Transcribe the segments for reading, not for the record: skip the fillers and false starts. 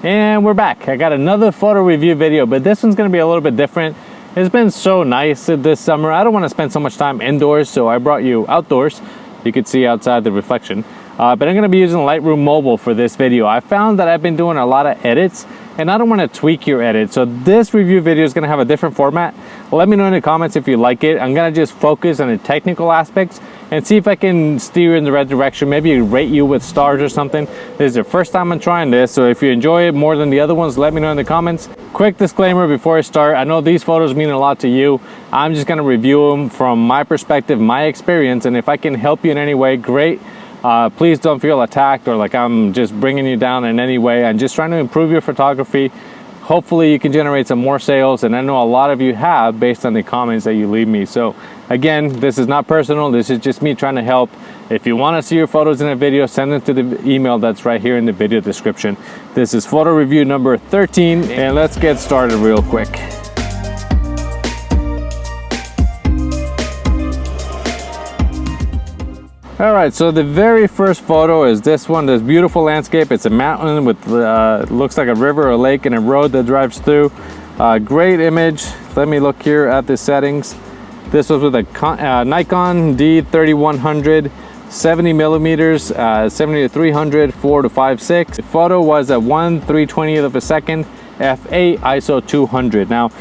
And we're back. I got another photo review video, but this one's gonna be a little bit different. It's been so nice this summer. I don't wanna spend so much time indoors, so I brought you outdoors. You could see outside the reflection. But I'm gonna be using Lightroom Mobile for this video. I found that I've been doing a lot of edits and I don't wanna tweak your edit. So this review video is gonna have a different format. Let me know in the comments if you like it. I'm gonna just focus on the technical aspects and see if I can steer in the right direction. Maybe rate you with stars or something. This is the first time I'm trying this, so if you enjoy it more than the other ones, let me know in the comments. Quick disclaimer before I start, I know these photos mean a lot to you. I'm just gonna review them from my perspective, my experience, and if I can help you in any way, great. Please don't feel attacked or like I'm just bringing you down in any way. I'm just trying to improve your photography. Hopefully you can generate some more sales, and I know a lot of you have based on the comments that you leave me. So again, this is not personal, this is just me trying to help. If you want to see your photos in a video, send them to the email that's right here in the video description. This is photo review number 13, and let's get started real quick. All right, so the very first photo is this one, this beautiful landscape. It's a mountain with looks like a river or lake and a road that drives through. Great image. Let me look here at the settings. This was with a Nikon D3100, 70 millimeters, 70 to 300, 4 to 5.6. The photo was at 1/320th of a second, f8, ISO 200. Now,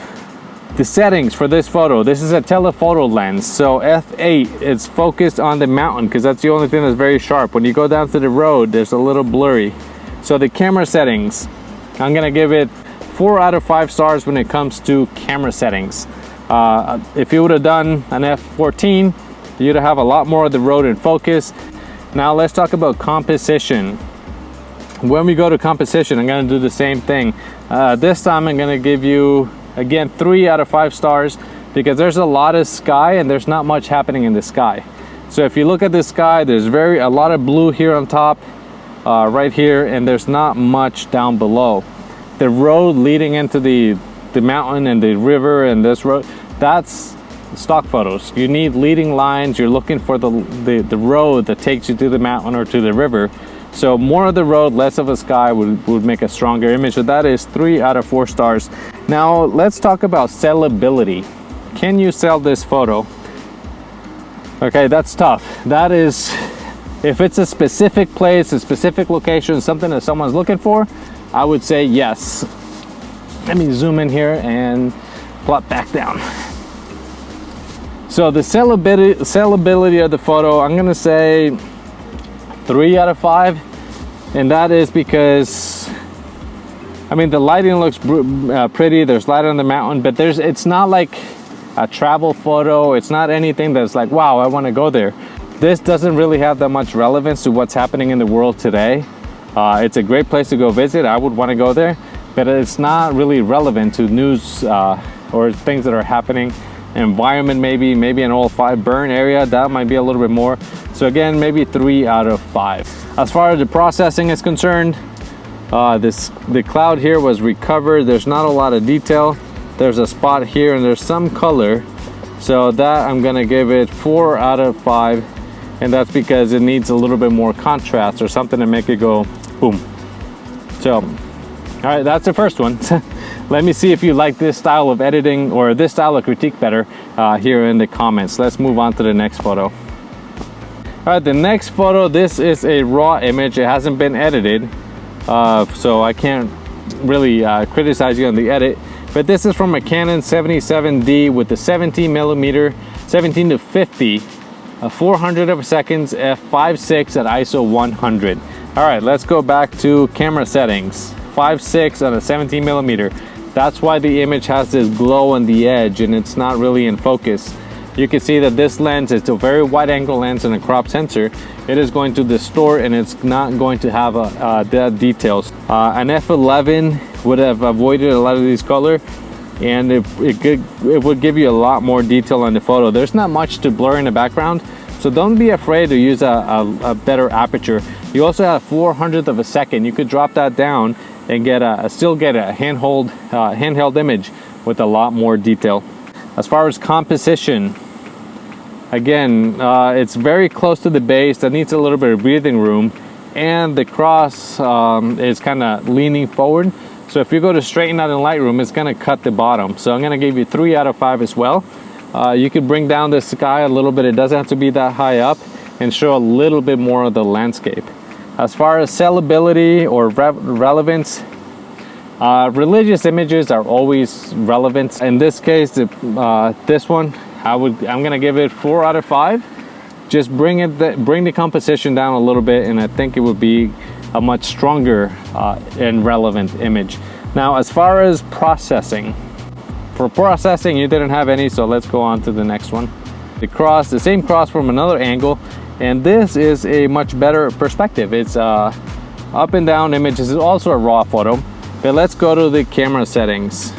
the settings for this photo, this is a telephoto lens, so f8, it's focused on the mountain because that's the only thing that's very sharp. When you go down to the road, there's a little blurry. So the camera settings, I'm gonna give it 4 out of 5 stars when it comes to camera settings. If you would have done an f14, you'd have a lot more of the road in focus. Now let's talk about composition. When we go to composition, I'm gonna do the same thing. This time I'm gonna give you, again, 3 out of 5 stars because there's a lot of sky and there's not much happening in the sky. So if you look at the sky, there's a lot of blue here on top, right here, and there's not much down below. The road leading into the mountain and the river and this road, that's stock photos. You need leading lines. You're looking for the road that takes you to the mountain or to the river. So more of the road, less of a sky would make a stronger image. So that is 3 out of 4 stars. Now let's talk about sellability. Can you sell this photo? Okay, that's tough. That is, if it's a specific place, a specific location, something that someone's looking for, I would say yes. Let me zoom in here and plot back down. So the sellability of the photo, I'm gonna say 3 out of 5, and that is because, I mean, the lighting looks pretty. There's light on the mountain, but it's not like a travel photo. It's not anything that's like, wow, I want to go there. This doesn't really have that much relevance to what's happening in the world today. It's a great place to go visit. I would want to go there, but it's not really relevant to news or things that are happening. Environment, maybe an oil fire burn area, that might be a little bit more. So again, maybe 3 out of 5. As far as the processing is concerned, the cloud here was recovered. There's not a lot of detail. There's a spot here and there's some color. So that I'm gonna give it 4 out of 5. And that's because it needs a little bit more contrast or something to make it go boom. So, all right, that's the first one. Let me see if you like this style of editing or this style of critique better here in the comments. Let's move on to the next photo. All right, the next photo, this is a raw image. It hasn't been edited, so I can't really criticize you on the edit. But this is from a Canon 77D with the 17 millimeter, 17 to 50, 400 of a seconds, f5.6 at ISO 100. All right, let's go back to camera settings. 5.6 on a 17 millimeter. That's why the image has this glow on the edge and it's not really in focus. You can see that this lens, it's a very wide angle lens and a crop sensor. It is going to distort and it's not going to have the details. An f11 would have avoided a lot of these color, and it would give you a lot more detail on the photo. There's not much to blur in the background, so don't be afraid to use a better aperture. You also have 400th of a second. You could drop that down and still get a handheld image with a lot more detail. As far as composition, again, it's very close to the base. That needs a little bit of breathing room. and the cross is kind of leaning forward. So if you go to straighten out in Lightroom, it's going to cut the bottom. So I'm going to give you 3 out of 5 as well. You could bring down the sky a little bit. It doesn't have to be that high up, and show a little bit more of the landscape. As far as sellability or relevance, religious images are always relevant. In this case, this one, I'm going to give it 4 out of 5. Just bring the composition down a little bit, and I think it would be a much stronger and relevant image. Now, as far as processing, for processing, you didn't have any, so let's go on to the next one. The same cross from another angle, and this is a much better perspective. It's up and down image. This is also a raw photo, but let's go to the camera settings.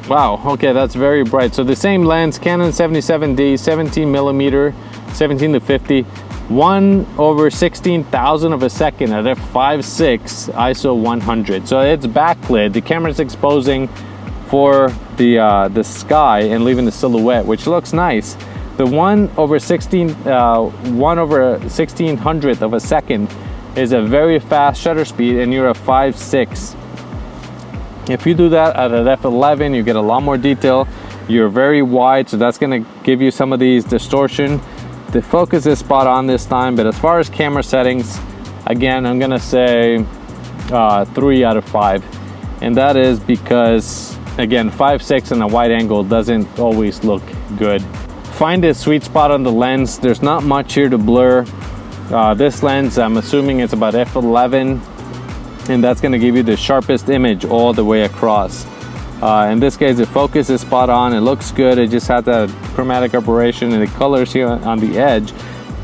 Wow, okay, that's very bright. So the same lens, Canon 77D, 17 millimeter, 17 to 50, 1/16,000 of a second at f/5.6 ISO 100. So it's backlit. The camera's exposing for the sky and leaving the silhouette, which looks nice. The 1/1600th of a second is a very fast shutter speed, and you're at 5.6. If you do that at an f11, you get a lot more detail. You're very wide, so that's going to give you some of these distortion. The focus is spot on this time, but as far as camera settings, again, I'm going to say 3 out of 5. And that is because, again, 5.6 and a wide angle doesn't always look good. Find a sweet spot on the lens. There's not much here to blur. This lens, I'm assuming it's about f11, and that's going to give you the sharpest image all the way across. In this case, the focus is spot on. It looks good. It just had that chromatic aberration and the colors here on the edge,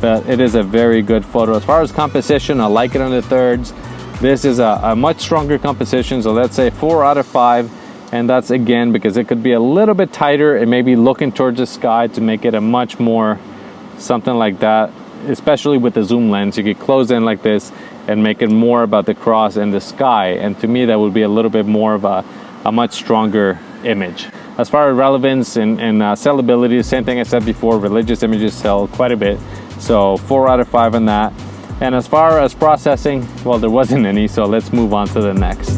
but it is a very good photo. As far as composition, I like it on the thirds. This is a much stronger composition, so let's say 4 out of 5. And that's, again, because it could be a little bit tighter and maybe looking towards the sky to make it a much more something like that, especially with the zoom lens. You could close in like this and make it more about the cross and the sky, and to me that would be a little bit more of a much stronger image. As far as relevance and sellability, same thing I said before, religious images sell quite a bit, so 4 out of 5 on that. And as far as processing, well, there wasn't any, so let's move on to the next.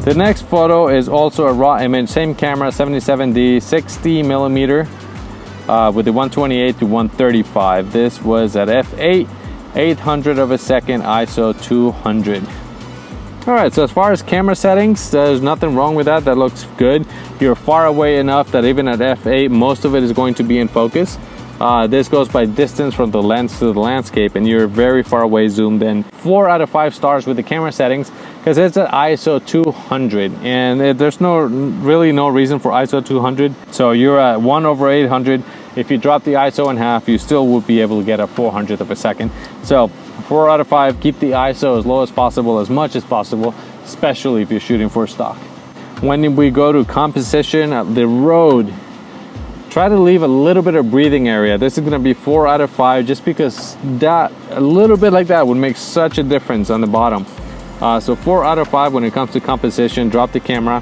The next photo is also a raw image, same camera, 77D, 60 millimeter, with the 128 to 135. This was at f8, 800 of a second, ISO 200. All right, so as far as camera settings, there's nothing wrong with that. That looks good. You're far away enough that even at f8, most of it is going to be in focus. This goes by distance from the lens to the landscape, and you're very far away zoomed in. 4 out of 5 stars with the camera settings, because it's at ISO 200, and there's really no reason for ISO 200. So you're at 1/800. If you drop the ISO in half, you still would be able to get a 400th of a second. So 4 out of 5, keep the ISO as low as possible, as much as possible, especially if you're shooting for stock. When we go to composition, the road, try to leave a little bit of breathing area. This is going to be 4 out of 5, just because that a little bit like that would make such a difference on the bottom. So 4 out of 5 when it comes to composition. Drop the camera.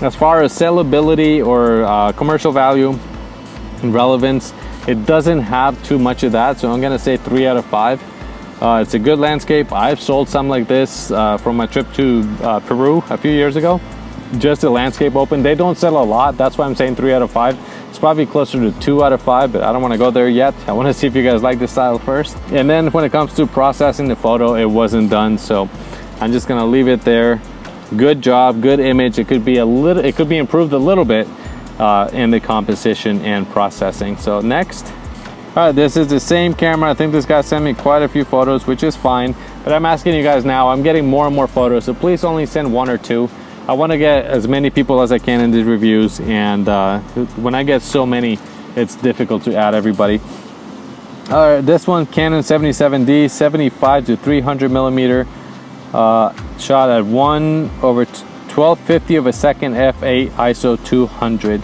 As far as sellability or commercial value and relevance, it doesn't have too much of that, so I'm going to say 3 out of 5. It's a good landscape. I've sold some like this from my trip to Peru a few years ago. Just a landscape open. They don't sell a lot. That's why I'm saying 3 out of 5. It's probably closer to 2 out of 5, but I don't want to go there yet. I want to see if you guys like this style first. And then when it comes to processing the photo, it wasn't done, so I'm just gonna leave it there. Good job, good image. It could be improved a little bit in the composition and processing. So next. All right, this is the same camera. I think this guy sent me quite a few photos, which is fine, but I'm asking you guys now. I'm getting more and more photos, so please only send 1 or 2. I want to get as many people as I can in these reviews, and when I get so many, it's difficult to add everybody. All right, this one, Canon 77D, 75 to 300 millimeter, shot at 1/1250 of a second, f8, ISO 200.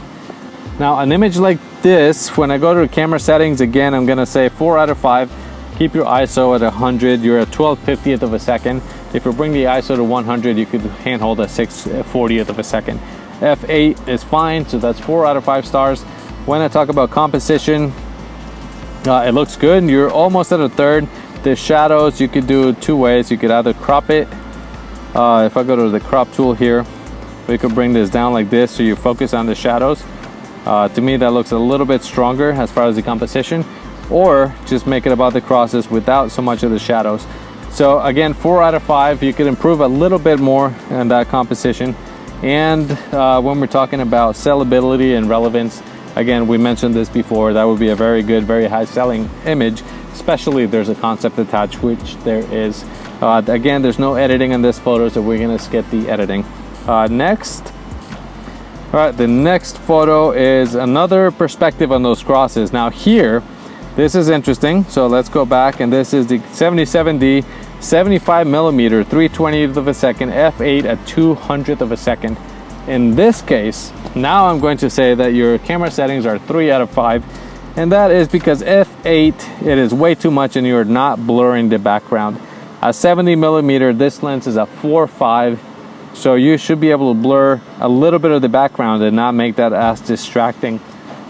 Now, an image like this, when I go to camera settings, again, I'm gonna say 4 out of 5. Keep your ISO at 100. You're at 12/50th of a second. If you bring the ISO to 100, you could handhold a 6/40th of a second. f8 is fine, so that's 4 out of 5 stars. When I talk about composition, It looks good. You're almost at a third. The shadows, you could do two ways. You could either crop it. If I go to the crop tool here, we could bring this down like this so you focus on the shadows. To me, that looks a little bit stronger as far as the composition, or just make it about the crosses without so much of the shadows. So again, 4 out of 5. You could improve a little bit more in that composition. And when we're talking about sellability and relevance, again, we mentioned this before, that would be a very good, very high selling image, especially if there's a concept attached, which there is. Again, there's no editing in this photo, so we're gonna skip the editing. Next. All right, the next photo is another perspective on those crosses. Now here, this is interesting. So let's go back, and this is the 77D, 75 millimeter, 3/20th of a second, f8 at 200th of a second. In this case, now I'm going to say that your camera settings are 3 out of 5, and that is because f8, it is way too much and you're not blurring the background. At 70 millimeter, this lens is a 4.5, so you should be able to blur a little bit of the background and not make that as distracting.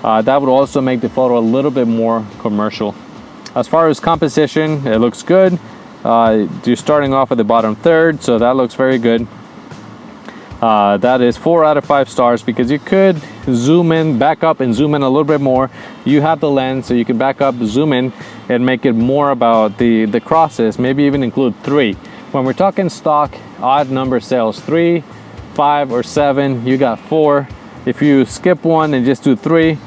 That would also make the photo a little bit more commercial. As far as composition, it looks good. You're starting off at the bottom third, so that looks very good. That is 4 out of 5 stars, because you could zoom in, back up and zoom in a little bit more. You have the lens, so you can back up, zoom in, and make it more about the crosses, maybe even include 3. When we're talking stock, odd number sales, 3, 5, or 7, you got 4. If you skip 1 and just do 3,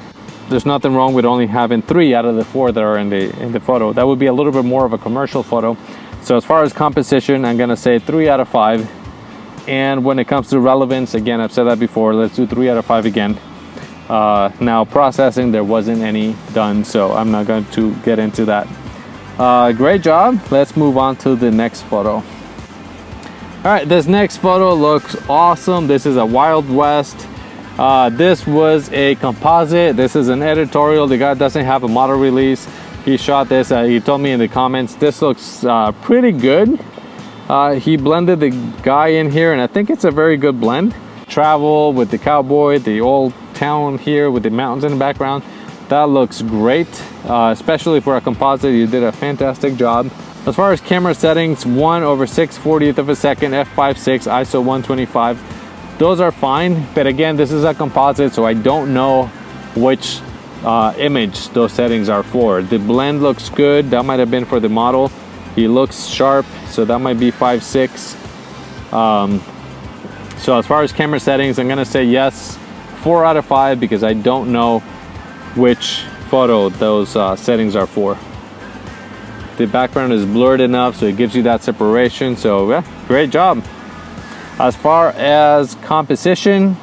there's nothing wrong with only having 3 out of the 4 that are in the photo. That would be a little bit more of a commercial photo. So as far as composition, I'm gonna say 3 out of 5. And when it comes to relevance, again, I've said that before, let's do 3 out of 5 again. Now processing, there wasn't any done, so I'm not going to get into that. Great job. Let's move on to the next photo. All right, this next photo looks awesome. This is a Wild West. This was a composite. This is an editorial. The guy doesn't have a model release. He shot this. He told me in the comments, this looks pretty good. He blended the guy in here, and I think it's a very good blend. Travel with the cowboy, the old town here with the mountains in the background. That looks great, especially for a composite. You did a fantastic job. As far as camera settings, 1/6/40th of a second, f5.6, ISO 125. Those are fine, but again, this is a composite, so I don't know which image those settings are for. The blend looks good. That might have been for the model. He looks sharp, so that might be 5.6. So as far as camera settings, I'm gonna say yes, 4 out of 5, because I don't know which photo those settings are for. The background is blurred enough, so it gives you that separation. So yeah, great job. As far as composition,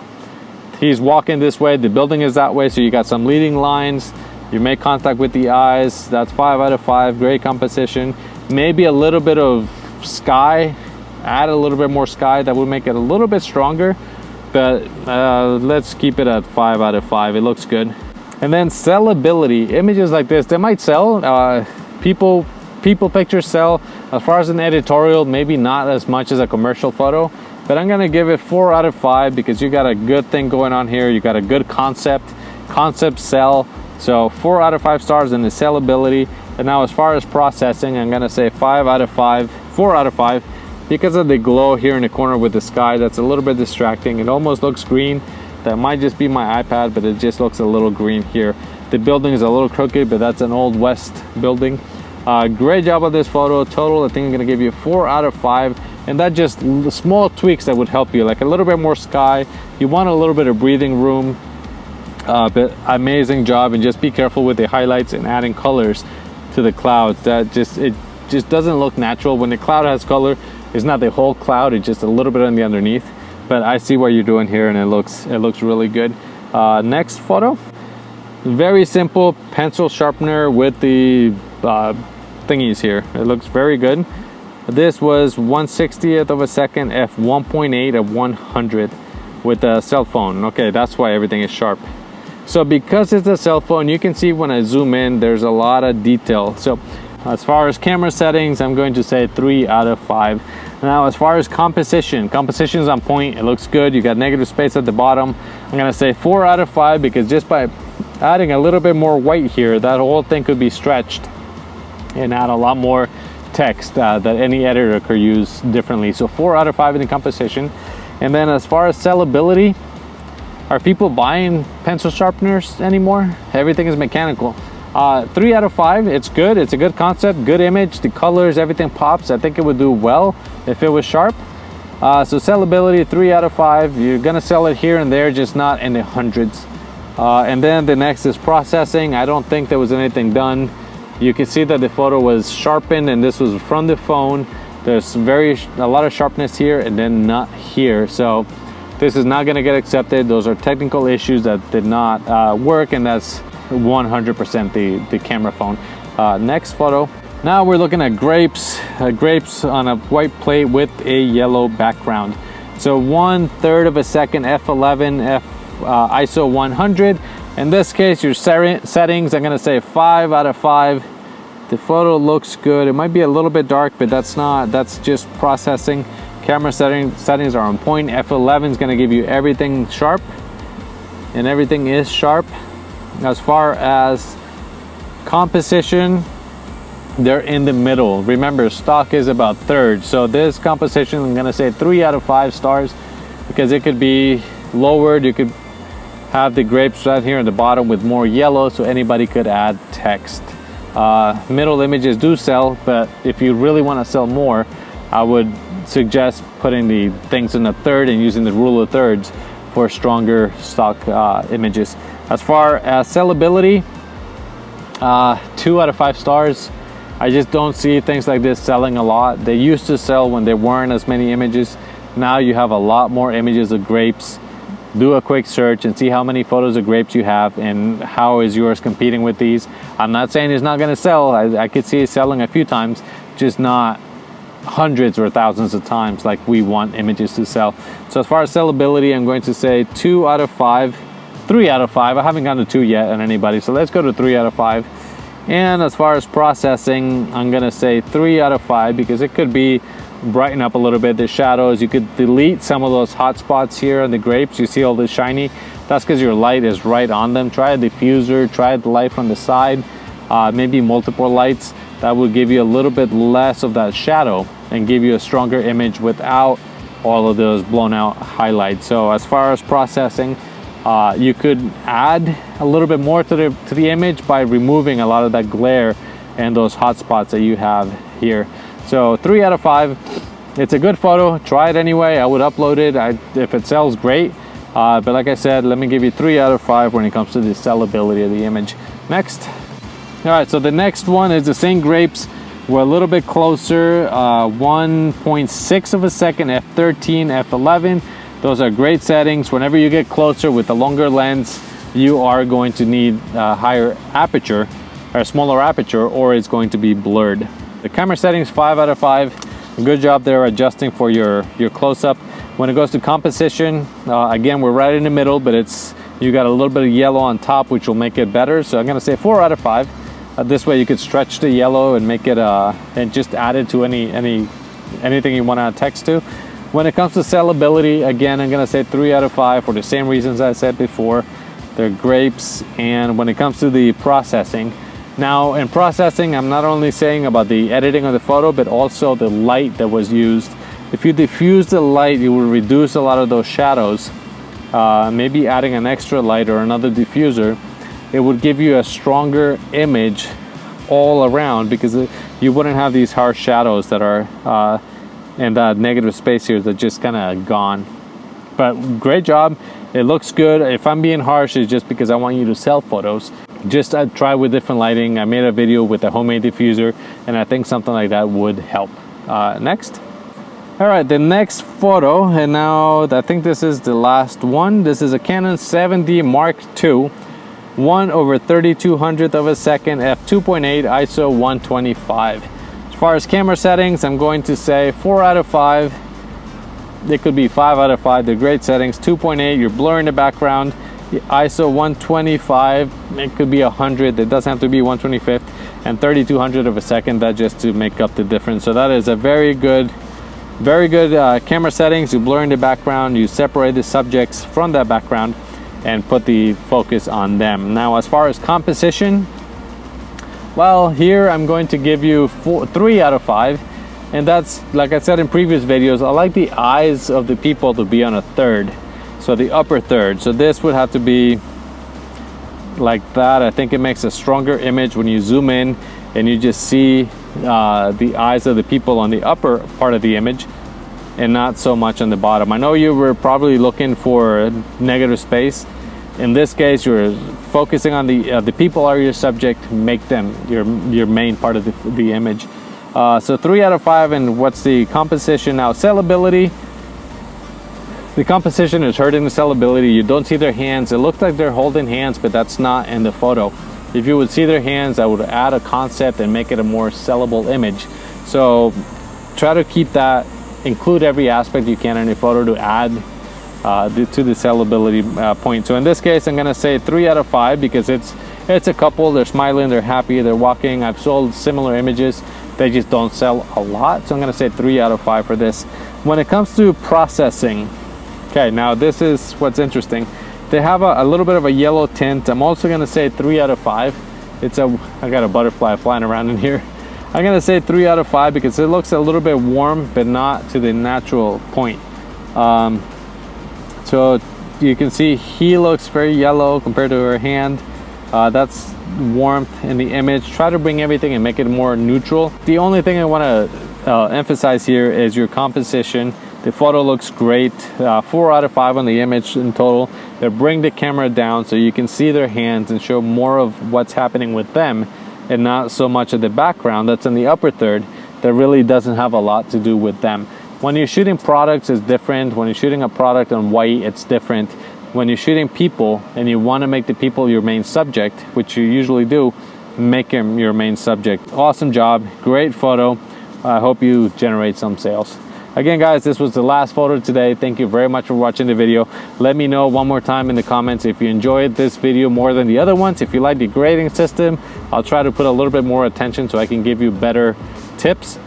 he's walking this way, the building is that way, so you got some leading lines. You make contact with the eyes. That's 5 out of 5. Great composition. Maybe a little bit of sky, add a little bit more sky, that would make it a little bit stronger, but let's keep it at 5 out of 5. It looks good. And then sellability, images like this, they might sell. People pictures sell. As far as an editorial, maybe not as much as a commercial photo, but I'm gonna give it 4 out of 5, because you got a good thing going on here. You got a good concept sell. So 4 out of 5 stars in the sellability. And now as far as processing, I'm gonna say 5 out of 5, 4 out of 5, because of the glow here in the corner with the sky. That's a little bit distracting. It almost looks green. That might just be my iPad, but it just looks a little green here. The building is a little crooked, but that's an Old West building. Great job on this photo. Total, I think I'm gonna give you 4 out of 5. And that just small tweaks that would help you, like a little bit more sky. You want a little bit of breathing room. But amazing job, and just be careful with the highlights and adding colors to the clouds. That it just doesn't look natural. When the cloud has color, it's not the whole cloud, it's just a little bit on the underneath. But I see what you're doing here, and it looks really good. Next photo, very simple pencil sharpener with the thingies here. It looks very good. This was 1/60th of a second, f1.8 of 100 with a cell phone. Okay, that's why everything is sharp. So because it's a cell phone, you can see when I zoom in, there's a lot of detail. So as far as camera settings, I'm going to say 3 out of 5. Now, as far as composition's on point. It looks good. You got negative space at the bottom. I'm gonna say 4 out of 5, because just by adding a little bit more white here, that whole thing could be stretched and add a lot more text that any editor could use differently. So 4 out of 5 in the composition. And then as far as sellability, are people buying pencil sharpeners anymore? Everything is mechanical. 3 out of 5, it's good. It's a good concept, good image, the colors, everything pops. I think it would do well if it was sharp. So sellability, 3 out of 5. You're gonna sell it here and there, just not in the hundreds. And then the next is processing. I don't think there was anything done. You can see that the photo was sharpened, and this was from the phone. There's a lot of sharpness here and then not here. So this is not gonna get accepted. Those are technical issues that did not work, and that's 100% the camera phone. Next photo. Now we're looking at grapes. Grapes on a white plate with a yellow background. So 1/3 of a second, f11, ISO 100. In this case, your settings, I'm gonna say 5 out of 5. The photo looks good. It might be a little bit dark, but that's just processing. Camera settings are on point. F11 is gonna give you everything sharp, and everything is sharp. As far as composition, they're in the middle. Remember, stock is about third. So this composition, I'm gonna say 3 out of 5 stars, because it could be lowered. You could have the grapes right here at the bottom with more yellow, so anybody could add text. Middle images do sell, but if you really want to sell more, I would suggest putting the things in the third and using the rule of thirds for stronger stock images. As far as sellability, 2 out of 5 stars. I just don't see things like this selling a lot. They used to sell when there weren't as many images. Now you have a lot more images of grapes. Do a quick search and see how many photos of grapes you have and how is yours competing with these. I'm not saying it's not going to sell. I could see it selling a few times, just not hundreds or thousands of times like we want images to sell. So as far as sellability, I'm going to say 2 out of 5, 3 out of 5. I haven't gotten to 2 yet on anybody, so let's go to 3 out of 5. And as far as processing, I'm going to say 3 out of 5 because it could be brighten up a little bit the shadows. You could delete some of those hot spots here on the grapes. You see all this shiny, that's because your light is right on them. Try a diffuser, try the light from the side, maybe multiple lights. That will give you a little bit less of that shadow and give you a stronger image without all of those blown out highlights. So as far as processing, you could add a little bit more to the image by removing a lot of that glare and those hot spots that you have here. So 3 out of 5. It's a good photo. Try it anyway. I would upload it. If it sells, great. But like I said, let me give you 3 out of 5 when it comes to the sellability of the image. Next. All right, so the next one is the same grapes. We're a little bit closer. 1.6 of a second, f13, f11. Those are great settings. Whenever you get closer with a longer lens, you are going to need a higher aperture or a smaller aperture, or it's going to be blurred. The camera settings, 5 out of 5. Good job there adjusting for your close-up. When it goes to composition, again, we're right in the middle, but you got a little bit of yellow on top, which will make it better. So I'm gonna say 4 out of 5. This way you could stretch the yellow and make it and just add it to anything you want to add text to. When it comes to sellability, again, I'm gonna say 3 out of 5 for the same reasons I said before. They're grapes. And when it comes to the processing, now in processing, I'm not only saying about the editing of the photo, but also the light that was used. If you diffuse the light, you will reduce a lot of those shadows. Maybe adding an extra light or another diffuser, it would give you a stronger image all around because you wouldn't have these harsh shadows that are and that negative space here that just kind of gone. But great job. It looks good. If I'm being harsh, it's just because I want you to sell photos. Just try with different lighting. I made a video with a homemade diffuser, and I think something like that would help. Next. All right, the next photo, and now I think this is the last one. This is a Canon 7D Mark II, 1/3200th of a second, f2.8, ISO 125. As far as camera settings, I'm going to say 4 out of 5. It could be 5 out of 5. They're great settings. 2.8, you're blurring the background. ISO 125, it could be 100. It doesn't have to be 125th, and 3200 of a second. That just to make up the difference. So that is a very good camera settings. You blur in the background. You separate the subjects from that background. and put the focus on them. Now, as far as composition, well, here I'm going to give you 3 out of 5. And that's, like I said in previous videos, I like the eyes of the people to be on a third. So the upper third. So this would have to be like that. I think it makes a stronger image when you zoom in and you just see the eyes of the people on the upper part of the image and not so much on the bottom. I know you were probably looking for negative space. In this case, you're focusing on the people are your subject, make them your main part of the image. So 3 out of 5. And what's the composition now? Sellability. The composition is hurting the sellability. You don't see their hands. It looks like they're holding hands, but that's not in the photo. If you would see their hands, I would add a concept and make it a more sellable image. So try to keep that, include every aspect you can in your photo to add to the sellability point. So in this case, I'm gonna say 3 out of 5 because it's a couple. They're smiling, they're happy, they're walking. I've sold similar images. They just don't sell a lot. So I'm gonna say 3 out of 5 for this. When it comes to processing, okay, now this is what's interesting. They have a little bit of a yellow tint. I'm also gonna say 3 out of 5. I got a butterfly flying around in here. I'm gonna say 3 out of 5 because it looks a little bit warm, but not to the natural point. So you can see he looks very yellow compared to her hand. That's warmth in the image. Try to bring everything and make it more neutral. The only thing I want to emphasize here is your composition. The photo looks great. 4 out of 5 on the image in total. They bring the camera down so you can see their hands and show more of what's happening with them and not so much of the background that's in the upper third that really doesn't have a lot to do with them. When you're shooting products, it's different. When you're shooting a product on white, it's different. When you're shooting people and you want to make the people your main subject, which you usually do, make them your main subject. Awesome job, great photo. I hope you generate some sales. Again, guys, this was the last photo today. Thank you very much for watching the video. Let me know one more time in the comments if you enjoyed this video more than the other ones. If you like the grading system, I'll try to put a little bit more attention so I can give you better tips.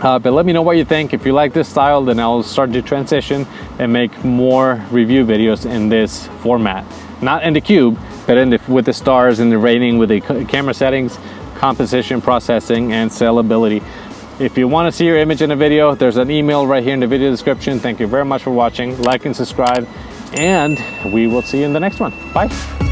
But let me know what you think. If you like this style, then I'll start to transition and make more review videos in this format. Not in the cube, but with the stars and the rating, with the camera settings, composition, processing, and sellability. If you want to see your image in a video, there's an email right here in the video description. Thank you very much for watching. Like and subscribe, and we will see you in the next one. Bye.